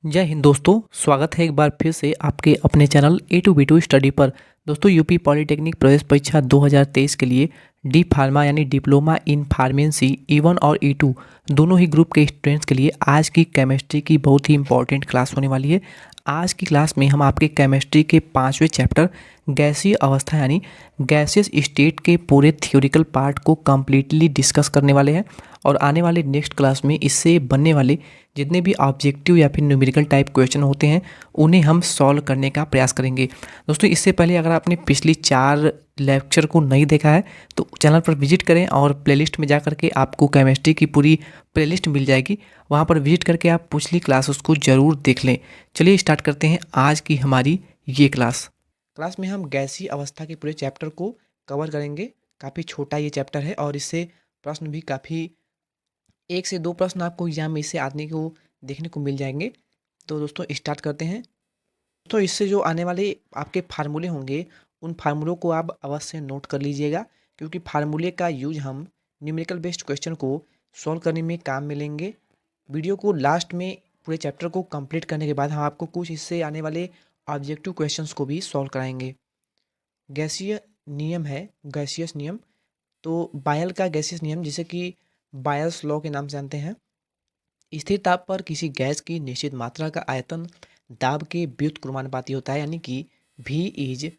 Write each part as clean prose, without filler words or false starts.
जय हिंद दोस्तों। स्वागत है एक बार फिर से आपके अपने channel A to B to study पर। दोस्तों यूपी पॉलिटेक्निक प्रवेश परीक्षा 2023 के लिए डी फार्मा यानी डिप्लोमा इन फार्मेसी E1 और E2 दोनों ही ग्रुप के स्टूडेंट्स के लिए आज की केमिस्ट्री की बहुत ही इंपॉर्टेंट क्लास होने वाली है। आज की क्लास में हम आपके केमिस्ट्री के 5वें चैप्टर गैसीय अवस्था यानी गैसियस स्टेट के पूरे थ्योरिकल पार्ट को कम्प्लीटली डिस्कस करने वाले हैं और आने वाले नेक्स्ट क्लास में इससे बनने वाले जितने भी ऑब्जेक्टिव या फिर न्यूमेरिकल टाइप क्वेश्चन होते हैं उन्हें हम सॉल्व करने का प्रयास करेंगे। दोस्तों इससे पहले अगर आपने पिछली 4 लेक्चर को नहीं देखा है तो चैनल पर विजिट करें और प्लेलिस्ट में जा करके आपको केमिस्ट्री की पूरी प्लेलिस्ट मिल जाएगी। वहाँ पर विजिट करके आप पिछली क्लासेस को ज़रूर देख लें। चलिए स्टार्ट करते हैं आज की हमारी ये क्लास में हम गैसीय अवस्था के पूरे चैप्टर को कवर करेंगे। काफ़ी छोटा ये चैप्टर है और इससे प्रश्न भी काफ़ी 1 से 2 प्रश्न आपको एग्जाम में इससे आने को देखने को मिल जाएंगे। तो दोस्तों स्टार्ट करते हैं। तो इससे जो आने वाले आपके फार्मूले होंगे उन फार्मूलों को आप अवश्य नोट कर लीजिएगा, क्योंकि फार्मूले का यूज हम न्यूमेरिकल बेस्ड क्वेश्चन को सॉल्व करने में काम में लेंगे। वीडियो को लास्ट में पूरे चैप्टर को कंप्लीट करने के बाद हम आपको कुछ इससे आने वाले ऑब्जेक्टिव क्वेश्चंस को भी सॉल्व कराएंगे। गैसीय नियम है, गैसियस नियम। तो बायल का गैसियस नियम, जिसे कि बायल्स लॉ के नाम से जानते हैं। स्थिर ताप पर किसी गैस की निश्चित मात्रा का आयतन दाब के व्युत्क्रमानुपाती होता है, यानी कि V is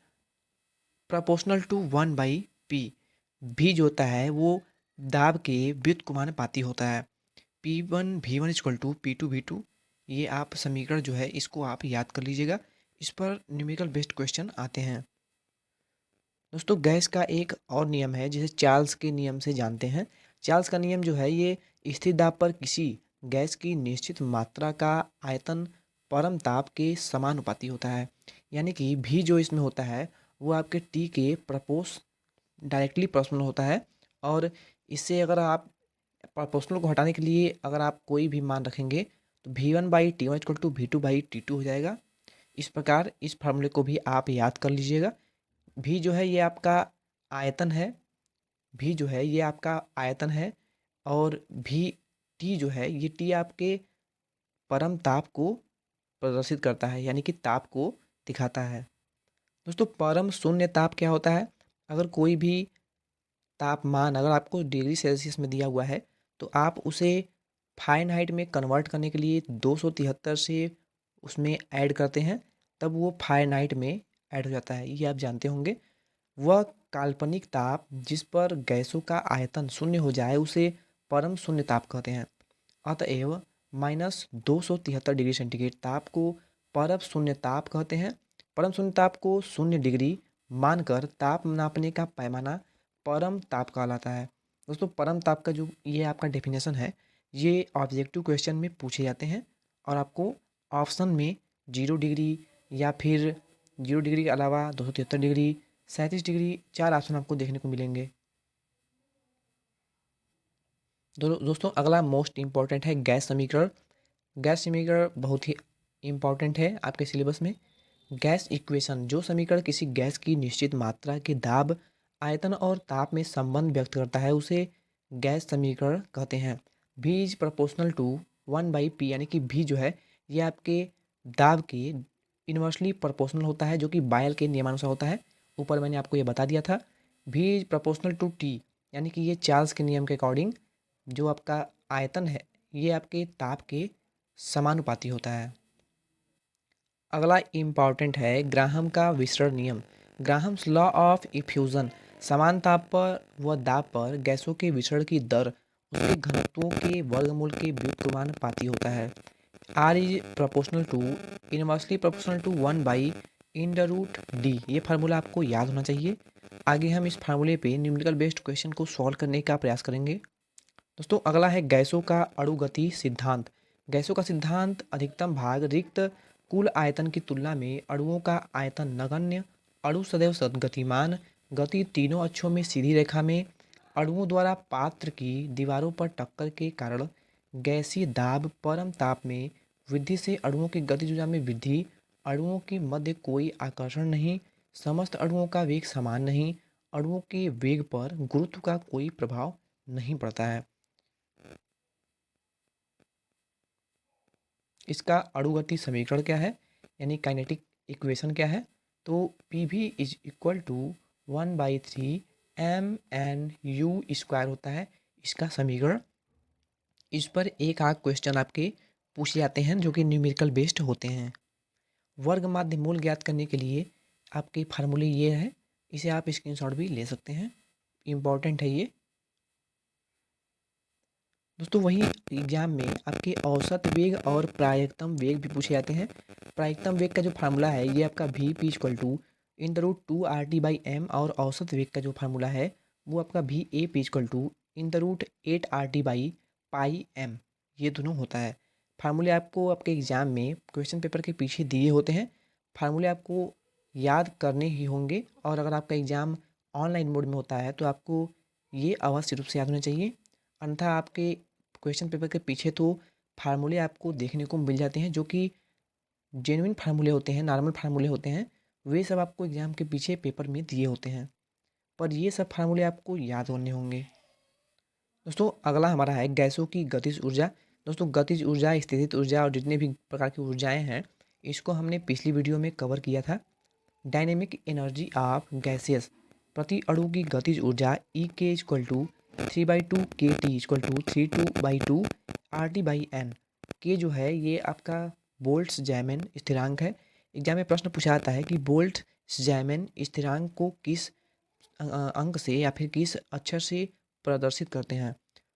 proportional to 1/P। V जो होता है वो दाब के व्युत्क्रमानुपाती होता है। P1 V1 equal to P2 V2। ये आप समीकरण जो है इसको आप याद कर लीजिएगा। इस पर न्यूमेरिकल बेस्ड क्वेश्चन आते हैं। दोस्तों गैस का एक और नियम है जिसे चार्ल्स के नियम से जानते हैं। चार्ल्स का नियम जो है ये स्थिर दाब पर किसी गैस की निश्चित मात्रा का आयतन परम ताप के समानुपाती होता है, यानी कि भी जो इसमें होता है वो आपके टी के प्रपोस डायरेक्टली प्रोपोर्शनल होता है। और इससे अगर आप प्रोपोर्शनल को हटाने के लिए अगर आप कोई भी मान रखेंगे तो V1/T1 इक्वल टू V2/T2 हो जाएगा। इस प्रकार इस फार्मूले को भी आप याद कर लीजिएगा। भी जो है ये आपका आयतन है, भी जो है ये आपका आयतन है। और भी टी जो है ये टी आपके परम ताप को प्रदर्शित करता है, यानी कि ताप को दिखाता है। दोस्तों परम शून्य ताप क्या होता है? अगर कोई भी तापमान अगर आपको डिग्री सेल्सियस में दिया हुआ है तो आप उसे फारेनहाइट में कन्वर्ट करने के लिए 273 से उसमें ऐड करते हैं, तब वो फारेनहाइट में ऐड हो जाता है। ये आप जानते होंगे। वह काल्पनिक ताप जिस पर गैसों का आयतन शून्य हो जाए उसे परम शून्य ताप कहते हैं। अतएव -273 डिग्री सेंटीग्रेड ताप को परम शून्य ताप कहते हैं। परम शून्य ताप को 0 डिग्री मानकर ताप नापने का पैमाना परम ताप कहलाता है। दोस्तों परम ताप का जो ये आपका डेफिनेशन है ये ऑब्जेक्टिव क्वेश्चन में पूछे जाते हैं और आपको ऑप्शन में 0 डिग्री या फिर 0 डिग्री के अलावा 273 डिग्री, 37 डिग्री, 4 ऑप्शन आपको देखने को मिलेंगे। दोस्तों अगला मोस्ट इम्पॉर्टेंट है गैस समीकरण। गैस समीकरण बहुत ही इम्पॉर्टेंट है आपके सिलेबस में। गैस इक्वेशन, जो समीकरण किसी गैस की निश्चित मात्रा के दाब, आयतन और ताप में संबंध व्यक्त करता है उसे गैस समीकरण कहते हैं। V is proportional to 1/P, यानी कि V जो है ये आपके दाब के इन्वर्सली प्रोपोर्शनल होता है, जो कि बायल के नियमानुसार होता है। ऊपर मैंने आपको ये बता दिया था। V is proportional to T, यानी कि ये चार्ल्स के नियम के अकॉर्डिंग जो आपका आयतन है ये आपके ताप के समानुपाती होता है। अगला इम्पॉर्टेंट है ग्राहम का विसरण नियम। ग्राहम्स लॉ ऑफ इफ्यूजन, समान ताप पर व दाब पर गैसों के विसरण की दर उसके घनत्वों के वर्गमूल के व्युत्क्रमानुपाती होता है। R is proportional to inversely proportional to 1/√D। ये फार्मूला आपको याद होना चाहिए। आगे हम इस फार्मूले पे न्यूमेरिकल बेस्ड क्वेश्चन को सॉल्व करने का प्रयास करेंगे। दोस्तों अगला है गैसों का अणुगति सिद्धांत। गैसों का सिद्धांत अधिकतम भाग रिक्त कुल आयतन की तुलना में अणुओं का आयतन नगण्य, अणु सदैव गतिमान, गति तीनों अक्षों में सीधी रेखा में, अणुओं द्वारा पात्र की दीवारों पर टक्कर के कारण गैसीय दाब परम ताप में वृद्धि से अणुओं की गतिज में वृद्धि, अणुओं के मध्य कोई आकर्षण नहीं, समस्त अणुओं का वेग समान नहीं, अणुओं के वेग पर गुरुत्व का कोई प्रभाव नहीं पड़ता है। इसका अणुगति समीकरण क्या है, यानी काइनेटिक इक्वेशन क्या है, तो P V is equal to 1/3 mn/u² होता है इसका समीकरण। इस पर एक आध क्वेश्चन आपके पूछे जाते हैं जो कि न्यूमेरिकल बेस्ड होते हैं। वर्ग माध्य मूल ज्ञात करने के लिए आपके फार्मूले ये है, इसे आप स्क्रीनशॉट भी ले सकते हैं, इम्पॉर्टेंट है ये दोस्तों। वही एग्जाम में आपके औसत वेग और प्रायिकतम वेग भी पूछे जाते हैं। प्रायिकतम वेग का जो फार्मूला है ये आपका V P equal to √2 RT/m, और औसत वेग का जो फार्मूला है वो आपका V A P equal to √8 RT/πm, ये दोनों होता है। फार्मूले आपको आपके एग्ज़ाम में क्वेश्चन पेपर के पीछे दिए होते हैं, फार्मूले आपको याद करने ही होंगे। और अगर आपका एग्ज़ाम ऑनलाइन मोड में होता है तो आपको ये अवश्य रूप से याद होना चाहिए, अन्यथा आपके क्वेश्चन पेपर के पीछे तो फार्मूले आपको देखने को मिल जाते हैं जो कि जेन्युइन फार्मूले होते हैं, नॉर्मल फार्मूले होते हैं, वे सब आपको एग्जाम के पीछे पेपर में दिए होते हैं, पर ये सब फार्मूले आपको याद होने होंगे। दोस्तों अगला हमारा है गैसों की गतिज ऊर्जा। दोस्तों गतिज ऊर्जा, स्थितिज ऊर्जा और जितने भी प्रकार की ऊर्जाएं हैं इसको हमने पिछली वीडियो में कवर किया था। डायनेमिक एनर्जी ऑफ गैसेस, प्रति अणु की गतिज ऊर्जा ई के इक्वल टू 3/2 के टी इक्वल टू 32/2 RT/n। के जो है ये आपका बोल्ट्जमैन स्थिरांक है। एग्जाम में प्रश्न पूछा जाता है कि बोल्ट्जमैन स्थिरांक को किस अंक से या फिर किस अक्षर से प्रदर्शित करते हैं।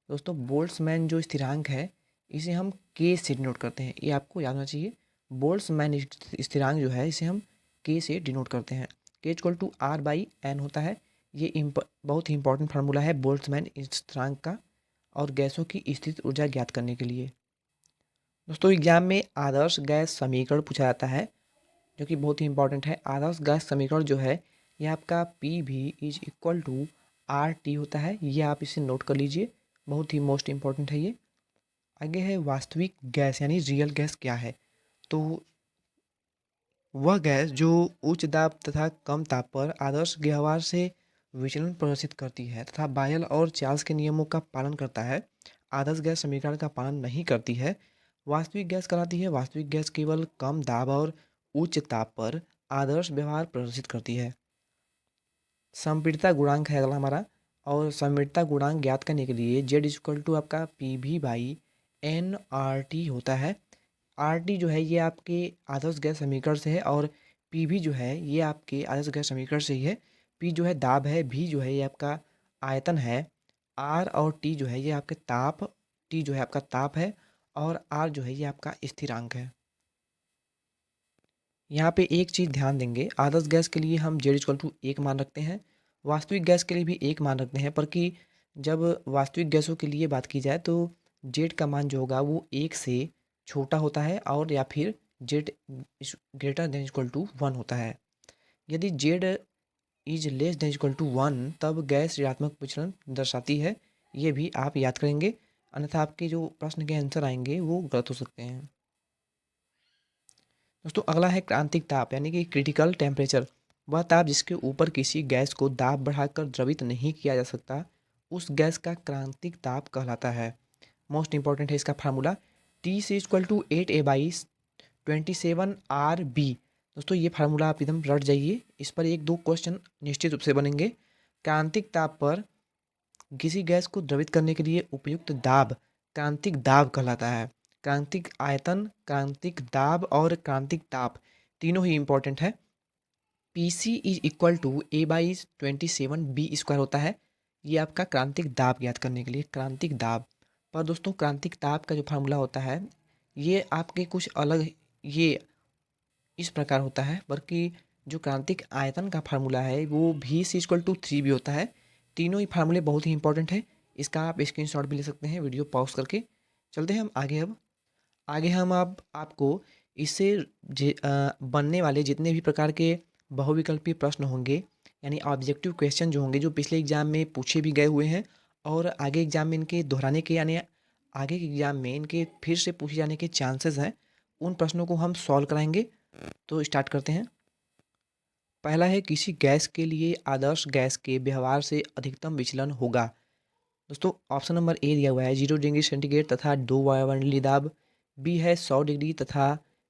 दोस्तों बोल्ट्जमैन जो स्थिरांक है इसे हम के से डिनोट करते हैं, ये आपको याद होना चाहिए। बोल्ट्जमैन स्थिरांक जो है इसे हम के से डिनोट करते हैं। के इक्वल टू R/n होता है। ये बहुत ही इंपॉर्टेंट फार्मूला है बोल्ट्जमैन स्थिरांक का और गैसों की स्थित ऊर्जा ज्ञात करने के लिए। दोस्तों एग्जाम में आदर्श गैस समीकरण पूछा जाता है जो कि बहुत ही इंपॉर्टेंट है। आदर्श गैस समीकरण जो है ये आपका P V is equal to RT होता है, ये आप इसे नोट कर लीजिए, बहुत ही मोस्ट इंपॉर्टेंट है ये। आगे है वास्तविक गैस यानी रियल गैस क्या है, तो वह गैस जो उच्च दाब तथा कम ताप पर आदर्श व्यवहार से विचलन प्रदर्शित करती है तथा बायल और चार्ल्स के नियमों का पालन करता है, आदर्श गैस समीकरण का पालन नहीं करती है, वास्तविक गैस कहलाती है। वास्तविक गैस केवल कम दाब और उच्च ताप पर आदर्श व्यवहार प्रदर्शित करती है। संपीड़ितता गुणांक है अगला हमारा, और संपीड़ितता गुणांक ज्ञात करने के लिए जेड इक्वल टू आपका PV/nRT होता है। RT जो है ये आपके आदर्श गैस समीकरण से है, और PV जो है ये आपके आदर्श गैस समीकरण से ही है। P जो है दाब है, V जो है ये आपका आयतन है, R और T जो है ये आपके ताप, T जो है आपका ताप है, और R जो है ये आपका स्थिरांक है। यहाँ पे एक चीज़ ध्यान देंगे, आदर्श गैस के लिए हम जेड इक्वल टू 1 मान रखते हैं, वास्तविक गैस के लिए भी 1 मान रखते हैं, पर कि जब वास्तविक गैसों के लिए बात की जाए तो जेड का मान जो होगा वो 1 से छोटा होता है, और या फिर Z greater than equal to 1 होता है। यदि Z is less than equal to 1 तब गैस ऋणात्मक विचलन दर्शाती है, ये भी आप याद करेंगे, अन्यथा आपके जो प्रश्न के आंसर आएंगे वो गलत हो सकते हैं। दोस्तों अगला है क्रांतिक ताप यानी कि क्रिटिकल टेम्परेचर। वह ताप जिसके ऊपर किसी गैस को दाब बढ़ाकर द्रवित नहीं किया जा सकता उस गैस का क्रांतिक ताप कहलाता है। मोस्ट इंपॉर्टेंट है इसका फार्मूला, T से इक्वल टू 8A/27 RB। दोस्तों ये फार्मूला आप एकदम रट जाइए, इस पर एक दो क्वेश्चन निश्चित रूप से बनेंगे। क्रांतिक ताप पर किसी गैस को द्रवित करने के लिए उपयुक्त दाब क्रांतिक दाब कहलाता है। क्रांतिक आयतन, क्रांतिक दाब और क्रांतिक ताप तीनों ही इंपॉर्टेंट है। PC is equal to A/27B² होता है, ये आपका क्रांतिक दाब ज्ञात करने के लिए क्रांतिक दाब। पर दोस्तों क्रांतिक ताप का जो फार्मूला होता है ये आपके कुछ अलग, ये इस प्रकार होता है, बल्कि जो क्रांतिक आयतन का फार्मूला है वो V से इक्वल टू 3 भी होता है। तीनों ही फार्मूले बहुत ही इंपॉर्टेंट है, इसका आप स्क्रीनशॉट भी ले सकते हैं वीडियो पॉज करके। चलते हैं हम आगे। अब आगे हम आपको इससे बनने वाले जितने भी प्रकार के बहुविकल्पीय प्रश्न होंगे यानी ऑब्जेक्टिव क्वेश्चन जो होंगे, जो पिछले एग्जाम में पूछे भी गए हुए हैं और आगे एग्जाम में इनके दोहराने के यानी आगे के एग्जाम में इनके फिर से पूछे जाने के चांसेस हैं, उन प्रश्नों को हम सॉल्व कराएंगे। तो स्टार्ट करते हैं। पहला है किसी गैस के लिए आदर्श गैस के व्यवहार से अधिकतम विचलन होगा। दोस्तों ऑप्शन नंबर ए दिया हुआ है 0 डिग्री सेंटीग्रेड तथा 2 वायुमंडलीय दाब। बी है 100 डिग्री तथा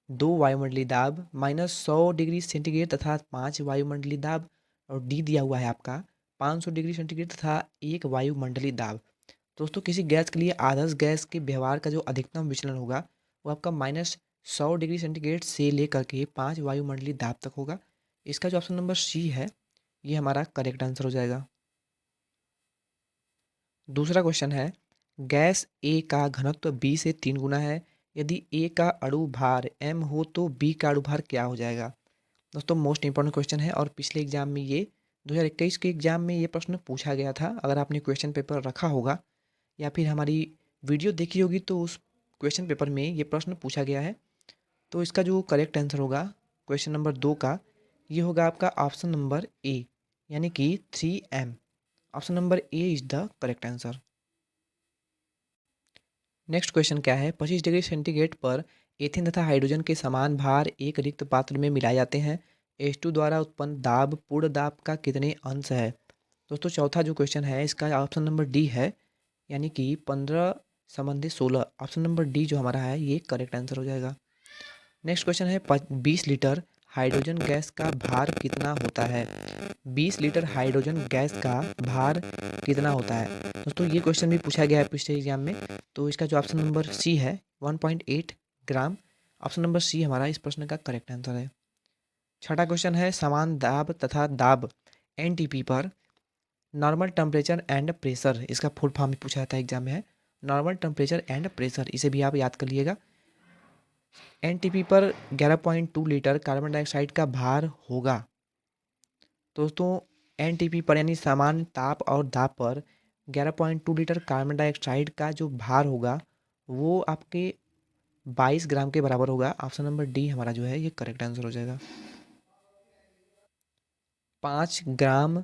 2 वायुमंडलीय दाब, -100 डिग्री सेंटीग्रेड तथा 5 वायुमंडलीय दाब, और डी दिया हुआ है आपका 500 डिग्री सेंटीग्रेड तथा 1 वायुमंडलीय दाब। दोस्तों किसी गैस के लिए आदर्श गैस के व्यवहार का जो अधिकतम विचलन होगा वो आपका -100 डिग्री सेंटीग्रेड से लेकर के 5 वायुमंडलीय दाब तक होगा। इसका जो ऑप्शन नंबर सी है ये हमारा करेक्ट आंसर हो जाएगा। दूसरा क्वेश्चन है, गैस ए का घनत्व बी से 3 गुना है। यदि ए का अणु भार m हो तो बी का अणु भार क्या हो जाएगा। दोस्तों मोस्ट इंपॉर्टेंट क्वेश्चन है और पिछले एग्जाम में ये 2021 के एग्जाम में ये प्रश्न पूछा गया था। अगर आपने क्वेश्चन पेपर रखा होगा या फिर हमारी वीडियो देखी होगी तो उस क्वेश्चन पेपर में ये प्रश्न पूछा गया है। तो इसका जो करेक्ट आंसर होगा क्वेश्चन नंबर 2 का, ये होगा आपका ऑप्शन नंबर ए, यानी कि 3m। Option number A is the correct answer. Next question क्या है, 25 डिग्री सेंटीग्रेड पर एथेन तथा हाइड्रोजन के समान भार एक रिक्त पात्र में मिलाए जाते हैं। H2 द्वारा उत्पन्न दाब पूर्ण दाब का कितने अंश है। दोस्तों चौथा जो क्वेश्चन है इसका ऑप्शन नंबर डी है, यानी कि 15 संबंधित 16। ऑप्शन नंबर डी जो हमारा है ये करेक्ट आंसर हो जाएगा। नेक्स्ट क्वेश्चन है, 20 लीटर हाइड्रोजन गैस का भार कितना होता है। 20 लीटर हाइड्रोजन गैस का भार कितना होता है। दोस्तों ये क्वेश्चन भी पूछा गया है पिछले एग्जाम में। तो इसका जो ऑप्शन नंबर सी है 1.8 ग्राम। ऑप्शन नंबर सी हमारा इस प्रश्न का करेक्ट आंसर है। छठा क्वेश्चन है, समान दाब तथा दाब एनटीपी पर नॉर्मल टेम्परेचर एंड प्रेशर, इसका फुल फॉर्म भी पूछा जाता है एग्जाम में है, नॉर्मल टेम्परेचर एंड प्रेशर, इसे भी आप याद कर लीजिएगा। एनटीपी पर 11.2 लीटर कार्बन डाइऑक्साइड का भार होगा। दोस्तों एनटीपी पर यानी समान ताप और दाब पर 11.2 लीटर कार्बन डाइऑक्साइड का जो भार होगा वो आपके 22 ग्राम के बराबर होगा। ऑप्शन नंबर डी हमारा जो है ये करेक्ट आंसर हो जाएगा। 5 ग्राम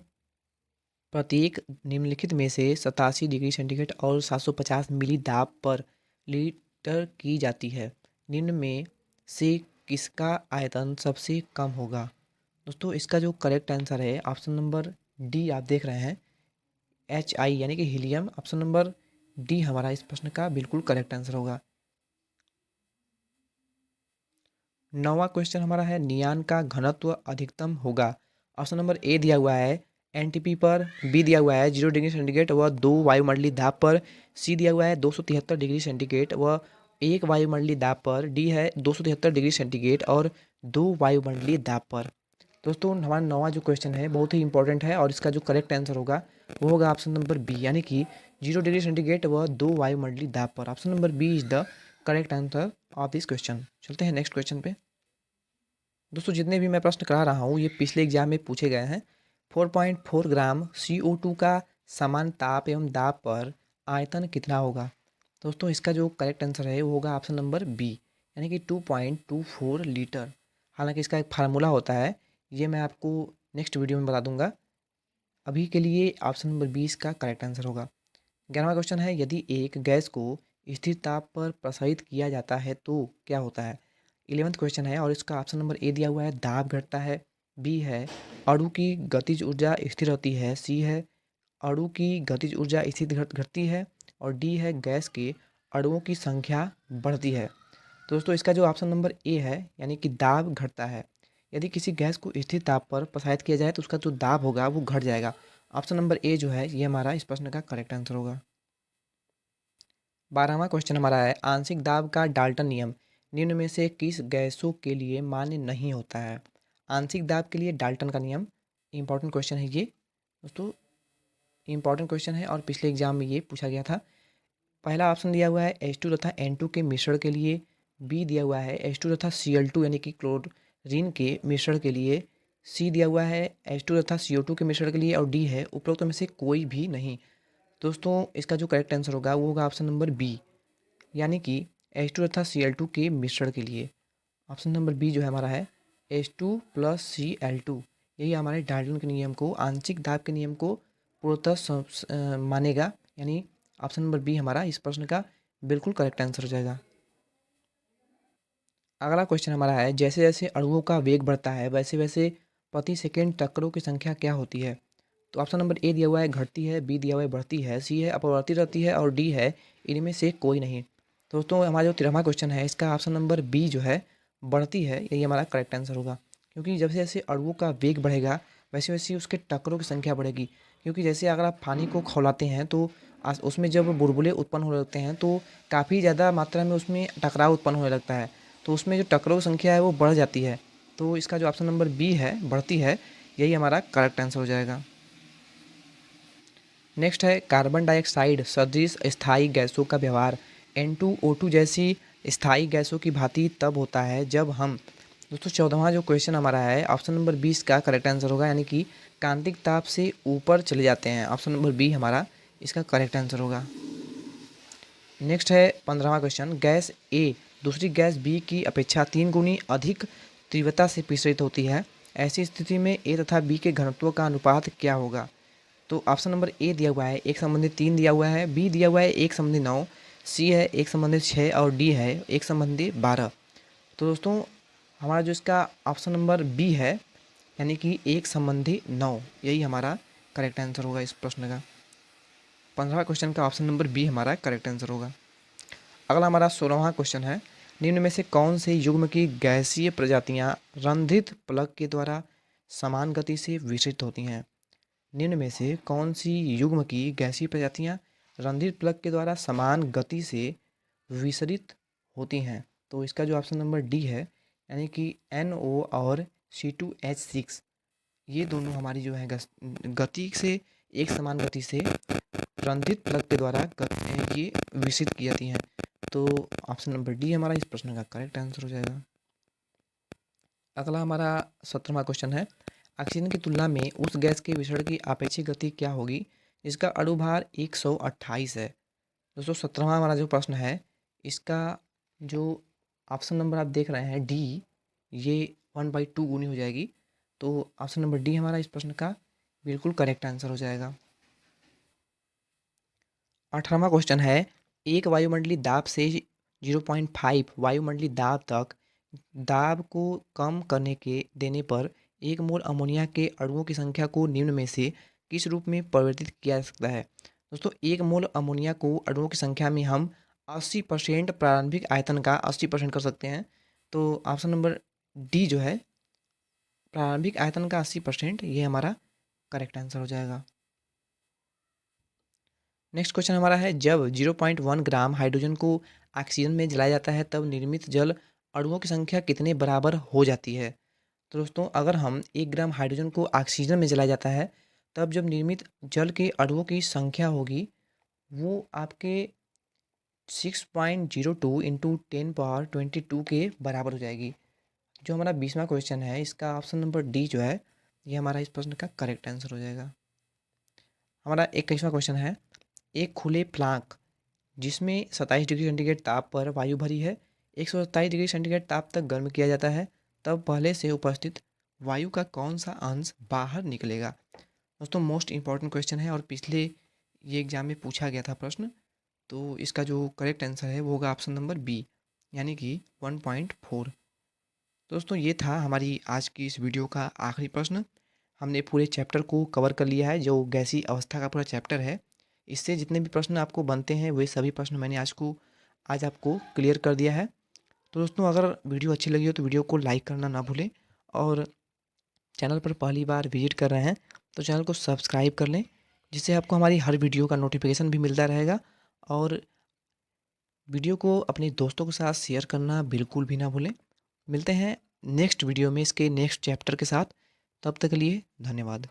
प्रत्येक निम्नलिखित में से 87 डिग्री सेंटीग्रेड और 750 मिली दाब पर लीटर की जाती है। निम्न में से किसका आयतन सबसे कम होगा। दोस्तों इसका जो करेक्ट आंसर है ऑप्शन नंबर डी आप देख रहे हैं, HI यानी कि हीलियम। ऑप्शन नंबर डी हमारा इस प्रश्न का बिल्कुल करेक्ट आंसर होगा। 9वां क्वेश्चन हमारा है, नियान का घनत्व अधिकतम होगा। ऑप्शन नंबर ए दिया हुआ है एनटीपी पर, बी दिया हुआ है 0 डिग्री सेंटीग्रेड व 2 वायुमंडलीय दाब पर, सी दिया हुआ है 273 डिग्री सेंटीग्रेड व 1 वायुमंडलीय दाब पर, डी है 273 डिग्री सेंटीग्रेड और 2 वायुमंडलीय दाब पर। दोस्तों हमारा 9वां जो क्वेश्चन है बहुत ही इंपॉर्टेंट है और इसका जो करेक्ट आंसर होगा वो होगा ऑप्शन नंबर बी, यानी कि 0 डिग्री सेंटीग्रेड व 2 वायुमंडलीय दाब पर। Option number B is the correct answer of this question. चलते हैं नेक्स्ट क्वेश्चन पे। दोस्तों जितने भी मैं प्रश्न करा रहा हूँ ये पिछले एग्जाम में पूछे गए हैं। 4.4 ग्राम CO2 का समान ताप एवं दाब पर आयतन कितना होगा। दोस्तों इसका जो करेक्ट आंसर है वो होगा ऑप्शन नंबर बी, यानी कि 2.24 लीटर। हालांकि इसका एक फार्मूला होता है, ये मैं आपको नेक्स्ट वीडियो में बता दूंगा। अभी के लिए ऑप्शन नंबर 20 का करेक्ट आंसर होगा। 11वां क्वेश्चन है, यदि एक गैस को स्थिर ताप पर प्रसारित किया जाता है तो क्या होता है। 11वां क्वेश्चन है और इसका ऑप्शन नंबर ए दिया हुआ है दाब घटता है, बी है अणु की गतिज ऊर्जा स्थिर रहती है, सी है अणु की गतिज ऊर्जा स्थिर घटती है और डी है गैस के अणुओं की संख्या बढ़ती है। दोस्तों इसका जो ऑप्शन नंबर ए है यानी कि दाब घटता है, यदि किसी गैस को स्थिर ताप पर प्रसारित किया जाए तो उसका जो दाब होगा वो घट जाएगा। ऑप्शन नंबर ए जो है ये हमारा इस प्रश्न का करेक्ट आंसर होगा। 12वां क्वेश्चन हमारा है, आंशिक दाब का डाल्टन नियम निम्न में से किस गैसों के लिए मान्य नहीं होता है। आंशिक दाब के लिए डाल्टन का नियम इंपॉर्टेंट क्वेश्चन है ये। दोस्तों इंपॉर्टेंट क्वेश्चन है और पिछले एग्जाम में ये पूछा गया था। पहला ऑप्शन दिया हुआ है H2 तथा N2 के मिश्रण के लिए, बी दिया हुआ है H2 तथा Cl2 यानी कि क्लोरीन के मिश्रण के लिए, सी दिया हुआ है H2 तथा CO2 के मिश्रण के लिए और डी है उपरोक्त में से कोई भी नहीं। दोस्तों इसका जो करेक्ट आंसर होगा वो होगा ऑप्शन नंबर बी, यानी कि H2 तथा Cl2 के मिश्रण के लिए। ऑप्शन नंबर बी जो है हमारा है H2 + Cl2, यही हमारे डाल्टन के नियम को, आंशिक दाब के नियम को पूर्णतः मानेगा, यानी ऑप्शन नंबर बी हमारा इस प्रश्न का बिल्कुल करेक्ट आंसर हो जाएगा। अगला क्वेश्चन हमारा है, जैसे जैसे अणुओं का वेग बढ़ता है वैसे वैसे प्रति सेकंड टक्करों की संख्या क्या होती है। तो ऑप्शन नंबर ए दिया हुआ है घटती है, बी दिया हुआ है बढ़ती है, सी है अपरिवर्तित रहती है और डी है इनमें से कोई नहीं। तो दोस्तों हमारा जो 13वां क्वेश्चन है इसका ऑप्शन नंबर बी जो है बढ़ती है, यही हमारा करेक्ट आंसर होगा। क्योंकि जैसे जैसे अणुओं का वेग बढ़ेगा वैसे वैसे उसके टक्करों की संख्या बढ़ेगी। क्योंकि जैसे अगर आप पानी को खौलाते हैं तो उसमें जब बुलबुले उत्पन्न होने लगते हैं तो काफ़ी ज़्यादा मात्रा में उसमें टकराव उत्पन्न होने लगता है, तो उसमें जो टक्करों की संख्या है वो बढ़ जाती है। तो इसका जो ऑप्शन नंबर बी है बढ़ती है, यही हमारा करेक्ट आंसर हो जाएगा। नेक्स्ट है कार्बन डाइऑक्साइड सदृश स्थायी गैसों का व्यवहार N2O2 जैसी स्थायी गैसों की भांति तब होता है जब हम, दोस्तों 14वां जो क्वेश्चन हमारा है ऑप्शन नंबर 20 का करेक्ट आंसर होगा, यानी कि कांतिक ताप से ऊपर चले जाते हैं। ऑप्शन नंबर बी हमारा इसका करेक्ट आंसर होगा। नेक्स्ट है 15वां क्वेश्चन, गैस ए दूसरी गैस बी की अपेक्षा 3 गुनी अधिक तीव्रता से विसरित होती है, ऐसी स्थिति में ए तथा बी के घनत्व का अनुपात क्या होगा? तो ऑप्शन नंबर ए दिया हुआ है 1:3 दिया हुआ है, बी दिया हुआ है 1:9, सी है 1:6 और डी है 1:12। तो दोस्तों हमारा जो इसका ऑप्शन नंबर बी है यानी कि 1:9, यही हमारा करेक्ट आंसर होगा इस प्रश्न का। 15वां क्वेश्चन का ऑप्शन नंबर बी हमारा करेक्ट आंसर होगा। अगला हमारा 16वां क्वेश्चन है, निम्न में से कौन से युग्म की गैसीय प्रजातियां रंध्रित प्लग के द्वारा समान गति से विसरित होती हैं? निम्न में से कौन सी युग्म की गैसीय प्रजातियां रंध्रित प्लग के द्वारा समान गति से विसरित होती हैं? तो इसका जो ऑप्शन नंबर डी है यानी कि NO और C2H6, ये दोनों हमारी जो है गति से एक समान गति से रंध्रित प्लग के द्वारा ये विसरित की जाती हैं। तो ऑप्शन नंबर डी हमारा इस प्रश्न का करेक्ट आंसर हो जाएगा। अगला हमारा 17वां क्वेश्चन है, ऑक्सीजन की तुलना में उस गैस के विसरण की आपेक्षिक गति क्या होगी जिसका अणुभार 128 है? दोस्तों 17वां हमारा जो प्रश्न है इसका जो ऑप्शन नंबर आप देख रहे हैं डी, ये 1/2 गुनी हो जाएगी। तो ऑप्शन नंबर डी हमारा इस प्रश्न का बिल्कुल करेक्ट आंसर हो जाएगा। 18वां क्वेश्चन है, एक वायुमंडलीय दाब से 0.5 वायुमंडलीय दाब तक दाब को कम करने के देने पर एक मोल अमोनिया के अणुओं की संख्या को निम्न में से किस रूप में परिवर्तित किया जा सकता है? दोस्तों एक मोल अमोनिया को अणुओं की संख्या में हम 80% प्रारंभिक आयतन का 80% कर सकते हैं। तो ऑप्शन नंबर डी जो है प्रारंभिक आयतन का 80%, ये हमारा करेक्ट आंसर हो जाएगा। नेक्स्ट क्वेश्चन हमारा है, जब 0.1 ग्राम हाइड्रोजन को ऑक्सीजन में जलाया जाता है तब निर्मित जल अणुओं की संख्या कितने बराबर हो जाती है? तो दोस्तों अगर हम 1 ग्राम हाइड्रोजन को ऑक्सीजन में जलाया जाता है तब जब निर्मित जल के अणुओं की संख्या होगी वो आपके 6.02 इंटू 10^22 के बराबर हो जाएगी। जो हमारा 20वां क्वेश्चन है इसका ऑप्शन नंबर डी जो है ये हमारा इस प्रश्न का करेक्ट आंसर हो जाएगा। हमारा 21वां क्वेश्चन है, एक खुले प्लांक जिसमें 27 डिग्री सेंटीग्रेड ताप पर वायु भरी है 127 डिग्री सेंटीग्रेड ताप तक गर्म किया जाता है, तब पहले से उपस्थित वायु का कौन सा अंश बाहर निकलेगा? दोस्तों मोस्ट इंपॉर्टेंट क्वेश्चन है और पिछले ये एग्जाम में पूछा गया था प्रश्न। तो इसका जो करेक्ट आंसर है वो होगा ऑप्शन नंबर बी यानी कि 1.4। दोस्तों ये था हमारी आज की इस वीडियो का आखिरी प्रश्न। हमने पूरे चैप्टर को कवर कर लिया है, जो गैसीय अवस्था का पूरा चैप्टर है। इससे जितने भी प्रश्न आपको बनते हैं वे सभी प्रश्न मैंने आज आपको क्लियर कर दिया है। तो दोस्तों अगर वीडियो अच्छी लगी हो तो वीडियो को लाइक करना ना भूलें, और चैनल पर पहली बार विजिट कर रहे हैं तो चैनल को सब्सक्राइब कर लें, जिससे आपको हमारी हर वीडियो का नोटिफिकेशन भी मिलता रहेगा। और वीडियो को अपने दोस्तों के साथ शेयर करना बिल्कुल भी ना भूलें। मिलते हैं नेक्स्ट वीडियो में इसके नेक्स्ट चैप्टर के साथ, तब तक के लिए धन्यवाद।